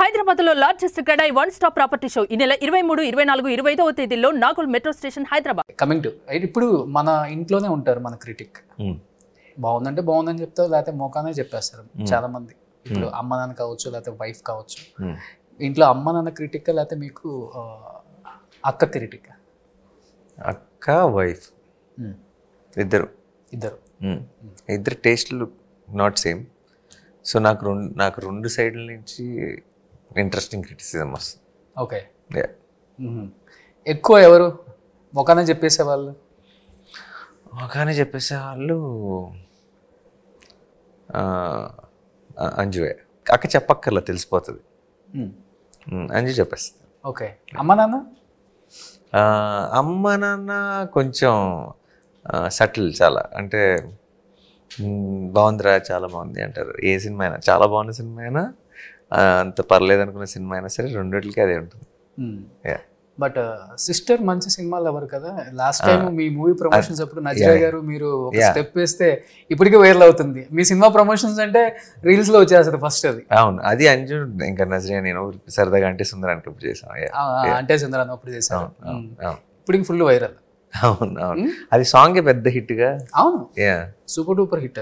హైదరాబాద్లో largest CREDAI one stop property show ఈ నెల 23, 24, 25వ తేదీల్లో Nagole metro station Hyderabad. Coming to ఇప్పుడు మన ఇంట్లోనే ఉంటారు మన క్రిటిక్. బాగుందంటే బాగుందని చెప్తారు, లేకపోతే మోకానే చెప్పేస్తారు చాలా మంది. ఇప్పుడు అమ్మ నాన్న కావచ్చు, లేకపోతే వైఫ్ కావచ్చు. ఇంట్లో అమ్మ నాన్న క్రిటిక్, లేకపోతే మీకు అక్క క్రిటిక్? అక్క వైఫ్ ఇద్దరు టేస్ట్లు నాట్ సేమ్. సో నాకు రెండు సైడ్ల నుంచి ఇంట్రెస్టింగ్ క్రిటిసిజం వస్తుంది. ఓకే, ఎక్కువ ఎవరు మొఖానే చెప్పేసేవాళ్ళు? అంజువే. అక్క చెప్పక్కర్లా, తెలిసిపోతుంది. అంజు చెప్పేస్తుంది. ఓకే, అమ్మ నాన్న? అమ్మ నాన్న కొంచెం సటిల్ చాలా. అంటే బాగుందిరా, చాలా బాగుంది అంటారు. ఏ సినిమా అయినా, చాలా బాగున్న సినిమా అయినా, అంత పర్లేదు అనుకున్న సినిమా అయినా సరే, రెండిటికి అదే ఉంటుంది. బట్ సిస్టర్ మంచి సినిమాలు ఎవరు కదా. లాస్ట్ టైం మీ మూవీ ప్రమోషన్స్ అప్పుడు నజ్రియా గారు మీరు ఒక స్టెప్ వేస్తే ఇప్పటికే వైరల్ అవుతుంది. మీ సినిమా ప్రమోషన్స్ అంటే రీల్స్ లో వచ్చేస్తుంది ఫస్ట్ అది. అవును, అది అంజు ఇంకా నజ్రియా నేను సరదాగా అంటే సుందరానికి ఇప్పుడు చేసాం. అంటే సుందరాన్ని అప్పుడు చేసాం, ఇప్పటికి ఫుల్ వైరల్. అవును అవును, అది సాంగ్ పెద్ద హిట్ గా. అవును, సూపర్ డూపర్ హిట్.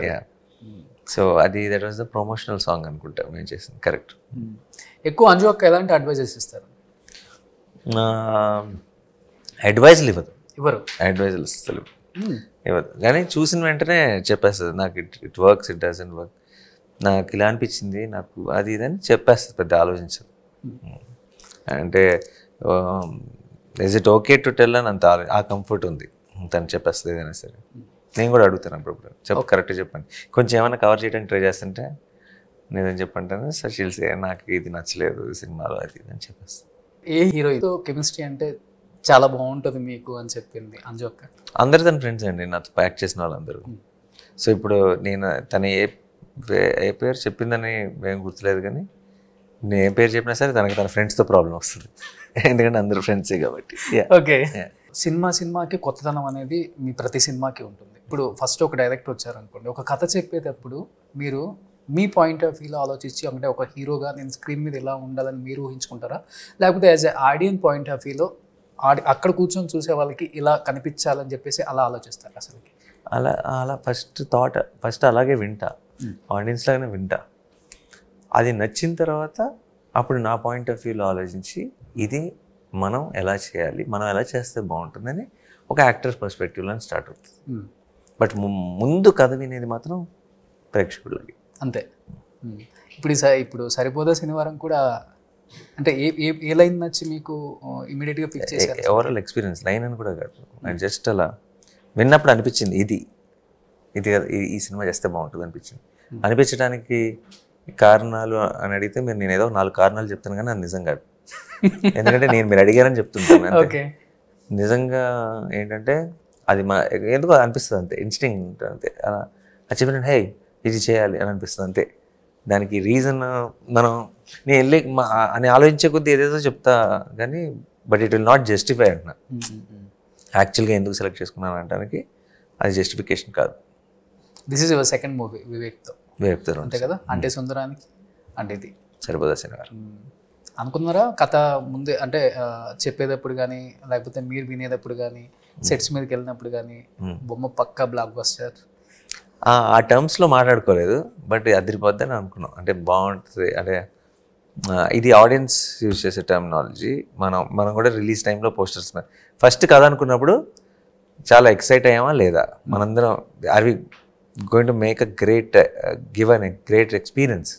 సో అది that was the promotional song అనుకుంటా మేము చేసింది. కరెక్ట్. ఎక్కువ అంజు అక్క ఎలాంటి అడ్వైజెస్ ఇస్తారు? అడ్వైజులు ఇవ్వదు. అడ్వైజులు అసలు ఇవ్వదు, కానీ చూసిన వెంటనే చెప్పేస్తుంది నాకు it works, it doesn't work, నాకు ఇలా అనిపించింది, నాకు అది ఇదని చెప్పేస్తుంది. పెద్ద ఆలోచించదు. అంటే is it okay to tell అని అంత ఆ కంఫర్ట్ ఉంది. తను చెప్పేస్తుంది ఏదైనా సరే. నేను కూడా అడుగుతాను అప్పుడు, కరెక్ట్గా చెప్పండి, కొంచెం ఏమైనా కవర్ చేయడానికి ట్రై చేస్తుంటే నేనేం చెప్పంటాను, సార్ షీల్స్ నాకు ఇది నచ్చలేదు సినిమాలో, అది ఇది అని చెప్పేస్తాను. ఏ హీరోతో కెమిస్ట్రీ అంటే చాలా బాగుంటుంది మీకు అని చెప్పింది అంజు అక్క? అందరు తన ఫ్రెండ్స్ అండి, నాతో యాక్ట్ చేసిన వాళ్ళందరూ. సో ఇప్పుడు నేను తన ఏ పేరు చెప్పిందని మేము గుర్తులేదు, కానీ నేను ఏ పేరు చెప్పినా సరే తనకి తన ఫ్రెండ్స్తో ప్రాబ్లం వస్తుంది. ఎందుకంటే అందరూ ఫ్రెండ్సే కాబట్టి. ఓకే, సినిమాకి కొత్తదనం అనేది మీ ప్రతి సినిమాకి ఉంటుంది. ఇప్పుడు ఫస్ట్ ఒక డైరెక్టర్ వచ్చారనుకోండి, ఒక కథ చెప్పేటప్పుడు మీరు మీ పాయింట్ ఆఫ్ వ్యూలో ఆలోచించి, అంటే ఒక హీరోగా నేను స్క్రీన్ మీద ఇలా ఉండాలని మీరు ఊహించుకుంటారా, లేకపోతే as a audience point of వ్యూలో అక్కడ కూర్చొని చూసే వాళ్ళకి ఇలా కనిపించాలని చెప్పేసి అలా ఆలోచిస్తారు? అసలుకి అలా ఫస్ట్ అలాగే వింటా, ఆడియన్స్ లాగానే వింటా. అది నచ్చిన తర్వాత అప్పుడు నా పాయింట్ ఆఫ్ వ్యూలో ఆలోచించి ఇది మనం ఎలా చేయాలి, మనం ఎలా చేస్తే బాగుంటుందని ఒక యాక్టర్ పర్స్పెక్టివ్లో స్టార్ట్ అవుతుంది. బట్ ముందు కథ వినేది మాత్రం ప్రేక్షకులకి అంతే. ఇప్పుడు సరిపోదా శనివారం కూడా అంటే ఏ లైన్ నచ్చి మీకు ఇమీడియట్గా పిక్ చేశారు? ఓవరాల్ ఎక్స్పీరియన్స్, లైన్ అని కూడా కాదు, నాకు జస్ట్ అలా విన్నప్పుడు అనిపించింది ఇది ఈ సినిమా చేస్తే బాగుంటుంది అనిపించింది. అనిపించడానికి కారణాలు అని అడిగితే నేను ఏదో 4 కారణాలు చెప్తాను, కానీ అది నిజం కాదు. ఎందుకంటే మీరు అడిగారని చెప్తుంటాను. నిజంగా ఏంటంటే అది ఎందుకో అనిపిస్తుంది అంతే, ఇన్స్టింక్ట్ అంతే. అలా చెప్పిన హే ఇది చేయాలి అని అనిపిస్తుంది అంతే. దానికి రీజన్ నేను వెళ్ళి అని ఆలోచించే కొద్దీ ఏదేదో చెప్తా, కానీ but it will not justify అంటున్నా. యాక్చువల్గా ఎందుకు సెలెక్ట్ చేసుకున్నాను అనడానికి అది జస్టిఫికేషన్ కాదు. This is your second movie వివేక్తో అంతే కదా? అంటే సుందరానికి అంటే ఇది సరిపోదా శనివారం అనుకున్నారా? కథ ముందే అంటే చెప్పేటప్పుడు కానీ, లేకపోతే మీరు వినేటప్పుడు కానీ, సెట్స్ మీదకి వెళ్ళినప్పుడు కానీ బొమ్మ పక్కా బ్లాక్ బస్టర్ ఆ టర్మ్స్లో మాట్లాడుకోలేదు, బట్ అదిరిపోద్దని అనుకున్నాం. అంటే బాగుంటుంది, అంటే ఇది ఆడియన్స్ యూజ్ చేసే టర్మినాలజీ. మనం కూడా రిలీజ్ టైంలో పోస్టర్స్ ఫస్ట్ కథ అనుకున్నప్పుడు చాలా ఎక్సైట్ అయ్యామా లేదా, మనందరం are we going to make give an great experience,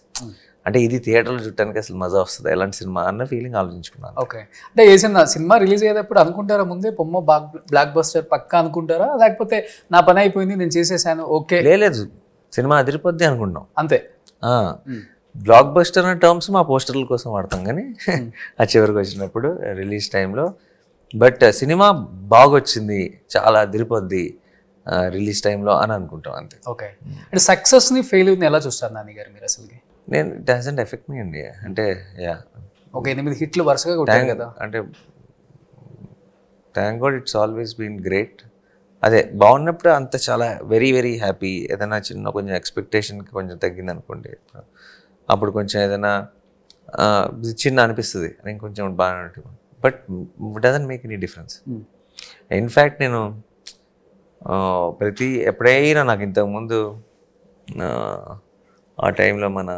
అంటే ఇది థియేటర్లో చూడటానికి అసలు మజా వస్తుంది ఎలాంటి సినిమా అన్న ఫీలింగ్ ఆలోచించుకున్నాను. ఓకే, అంటే ఏ సినిమా రిలీజ్ అయ్యేటప్పుడు అనుకుంటారా ముందే బొమ్మ బ్లాక్ బస్టర్ పక్కా అనుకుంటారా, లేకపోతే నా పని అయిపోయింది నేను చేసేసాను ఓకే? లేదు, సినిమా అదిరిపోద్ది అనుకుంటాం అంతే. బ్లాక్ బస్టర్ అనే టర్మ్స్ మా పోస్టర్ల కోసం వాడతాం, కానీ ఆ చివరికి వచ్చినప్పుడు రిలీజ్ టైంలో బట్ సినిమా బాగొచ్చింది, చాలా అదిరిపోద్ది రిలీజ్ టైంలో అని అనుకుంటాం అంతే. ఓకే, అంటే సక్సెస్ని ఫెయిల్యూర్ని ఎలా చూస్తారు నాని గారు మీరు అసలుకి? నేను ఇట్ డజంట్ ఎఫెక్ట్ మీ అండి. అంటే ఒక 8 హిట్లు వరుసగా కొట్టారు కదా, అంటే thank God it's always been great. అదే బాగున్నప్పుడు అంత చాలా వెరీ వెరీ హ్యాపీ. ఏదైనా చిన్న కొంచెం ఎక్స్పెక్టేషన్కి కొంచెం తగ్గింది అనుకోండి, అప్పుడు కొంచెం ఏదైనా చిన్న అనిపిస్తుంది, నేను కొంచెం బాగా but doesn't make any difference. In fact నేను ఎప్పుడైనా నాకు ఇంతకుముందు ఆ టైంలో మన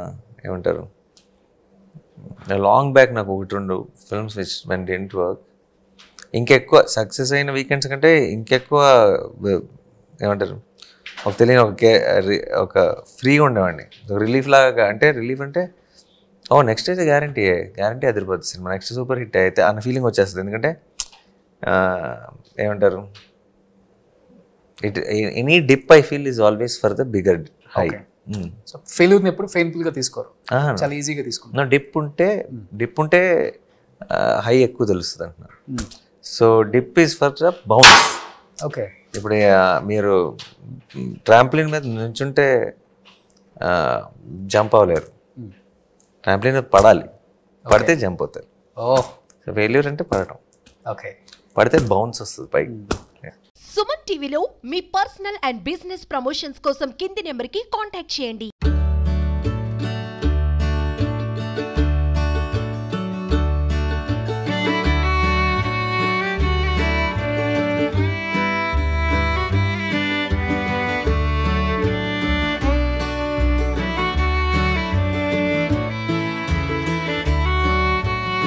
ఏమంటారు లాంగ్ బ్యాక్ నాకు 1-2 films which when didn't work, ఇంకెక్కువ సక్సెస్ అయిన వీకెండ్స్ కంటే ఇంకెక్కువ ఏమంటారు ఒక తెలియని ఒక ఫ్రీగా ఉండేవాడిని, రిలీఫ్ లాగా. అంటే రిలీఫ్ అంటే నెక్స్ట్ అయితే గ్యారంటీ అదిరిపోతుంది సినిమా, నెక్స్ట్ సూపర్ హిట్ అయితే అన్న ఫీలింగ్ వచ్చేస్తుంది. ఎందుకంటే ఏమంటారు any dip I feel is always for the bigger high. So ఫెయిల్యూర్ని ఎప్పుడు పెయిన్ఫుల్గా తీసుకోరు, చాలా ఈజీగా తీసుకుంటారు. డిప్ ఉంటే హై ఎక్కువ తెలుస్తుంది అంటున్నారు. So dip is for the bounce. Okay, ఇప్పుడు మీరు ట్రాంప్లిన్ మీద నుంచుంటే జంప్ అవ్వలేరు, ట్రాంప్లిన్ మీద పడాలి, పడితే జంప్ అవుతారు. సో ఫెయిల్యూర్ అంటే పడటం, ఓకే, పడితే బౌన్స్ వస్తుంది పైకి. సుమన్ టీవీలో మీ పర్సనల్ అండ్ బిజినెస్ ప్రమోషన్స్ కోసం కింది నెంబర్కి కాంటాక్ట్ చేయండి.